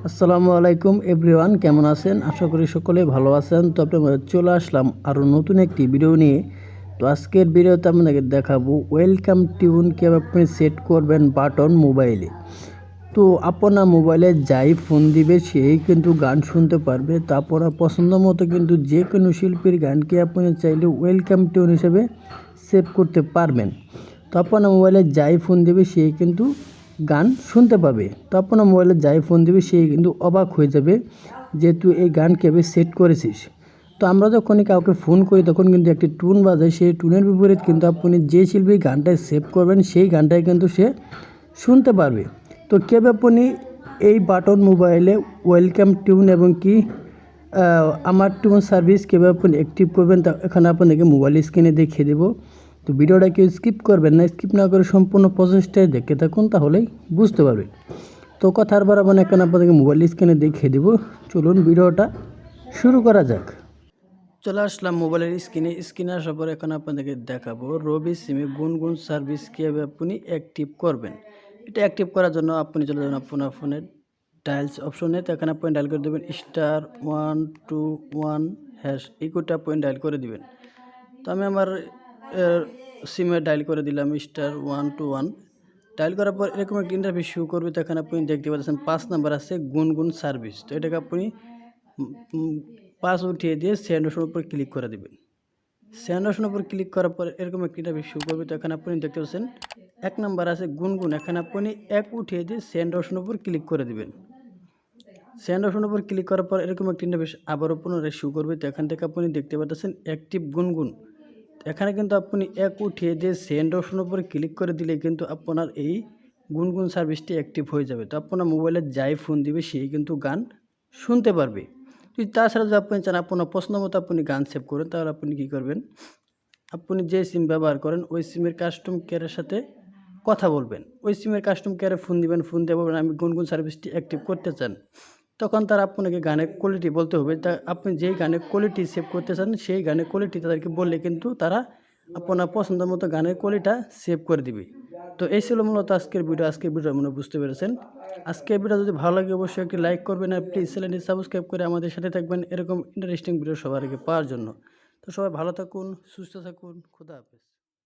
আসসালামু আলাইকুম এভরিওয়ান, কেমন আছেন? আশা করি সকলে ভালো আছেন। তো আপনাদের চলে আসলাম আরও নতুন একটি ভিডিও নিয়ে। তো আজকের ভিডিওতে আপনাদের দেখাবো ওয়েলকাম টিউন কীভাবে আপনি সেট করবেন বাটন মোবাইলে। তো আপনার মোবাইলে যাই ফোন দিবে সেই কিন্তু গান শুনতে পারবে। তো আপনার পছন্দ মতো কিন্তু যে কোনো শিল্পীর গানকে আপনি চাইলে ওয়েলকাম টিউন হিসেবে সেভ করতে পারবেন। তো আপনার মোবাইলে যাই ফোন দেবে সেই কিন্তু গান শুনতে পাবে। তো আপনার মোবাইলে যাই ফোন দেবে সেই কিন্তু অবাক হয়ে যাবে যে তুই এই গান কীভাবে সেট করেছিস। তো আমরা যখনই কাউকে ফোন করি তখন কিন্তু একটি টুন বাজে, সেই টুনের বিপরীত কিন্তু আপনি যে শিল্পীর গানটায় সেভ করবেন সেই গানটাই কিন্তু সে শুনতে পারবে। তো কীভাবে আপনি এই বাটন মোবাইলে ওয়েলকাম টিউন এবং কি আমার টিউন সার্ভিস কীভাবে আপনি অ্যাক্টিভ করবেন তা এখানে আপনাদেরকে মোবাইল স্ক্রিনে দেখিয়ে দেবো। তো ভিডিওটা কেউ স্কিপ করবেন না, স্কিপ না করে সম্পূর্ণ প্রসেসটাই দেখতে থাকুন, তাহলেই বুঝতে পারবেন। তো কথার বাড়াবো না, এখানে আপনাদেরকে মোবাইল স্ক্রিনে দেখিয়ে দেবো। চলুন ভিডিওটা শুরু করা যাক। চলে আসলাম মোবাইলের স্ক্রিনে আসার পর এখানে আপনাদেরকে দেখাবো রবি সিমে গুনগুন সার্ভিস কীভাবে আপনি অ্যাক্টিভ করবেন। এটা অ্যাক্টিভ করার জন্য আপনি চলে যাবেন আপনার ফোনের ডায়ালস অপশনে। তো এখানে আপনি ডায়াল করে দেবেন *121# এই কোডটা আপনি ডায়াল করে দিবেন। তো আমি আমার সিমে ডায়াল করে দিলাম *121। ডায়াল করার পর এরকম একটা ইন্টারফেস শো করবে। তো এখানে আপনি দেখতে পাচ্ছেন 5 নাম্বার আছে গুনগুন সার্ভিস। তো এটাকে আপনি 5 উঠিয়ে দিয়ে সেন্ড অপশনের উপর ক্লিক করে দেবেন। সেন্ড অপশনের উপর ক্লিক করার পর এরকম একটা ইন্টারফেস শো করবে। তো এখানে আপনি দেখতে পাচ্ছেন 1 নাম্বার আছে গুনগুন, এখানে আপনি 1 উঠিয়ে দিয়ে সেন্ড অপশনের উপর ক্লিক করে দেবেন। সেন্ড অপশনের উপর ক্লিক করার পর এরকম একটা ইন্টারফেস আবারও পুনরায় শো করবে। তো এখান থেকে আপনি দেখতে পাচ্ছেন অ্যাক্টিভ গুনগুন। এখানে কিন্তু আপনি 1 উঠিয়ে দিয়ে সেন্ড অপশনের উপর ক্লিক করে দিলে কিন্তু আপনার এই গুনগুন সার্ভিসটি অ্যাক্টিভ হয়ে যাবে। তো আপনার মোবাইলে যাই ফোন দিবে সেই কিন্তু গান শুনতে পারবে। তাছাড়া যদি আপনি চান আপনার পছন্দ মতো আপনি গান সেভ করেন, তাহলে আপনি কী করবেন, আপনি যে সিম ব্যবহার করেন ওই সিমের কাস্টম কেয়ারের সাথে কথা বলবেন। ওই সিমের কাস্টম কেয়ারে ফোন দিবেন, ফোন দিয়ে বলবেন আমি গুনগুন সার্ভিসটি অ্যাক্টিভ করতে চান। তখন তারা আপনাকে গানের কোয়ালিটি বলতে হবে। তা আপনি যেই গানের কোয়ালিটি সেভ করতে চান সেই গানের কোয়ালিটি তাদেরকে বললে কিন্তু তারা আপনার পছন্দ মতো গানের কোয়ালিটিটা সেভ করে দিবে। তো এই ছিল মূলত আজকের ভিডিও মনে বুঝতে পেরেছেন। আজকের ভিডিও যদি ভালো লাগে অবশ্যই একটি লাইক করবেন আর প্লিজ চ্যানেলটি সাবস্ক্রাইব করে আমাদের সাথে থাকবেন এরকম ইন্টারেস্টিং ভিডিও সবার আগে পাওয়ার জন্য। তো সবাই ভালো থাকুন, সুস্থ থাকুন, খোদা হাফেজ।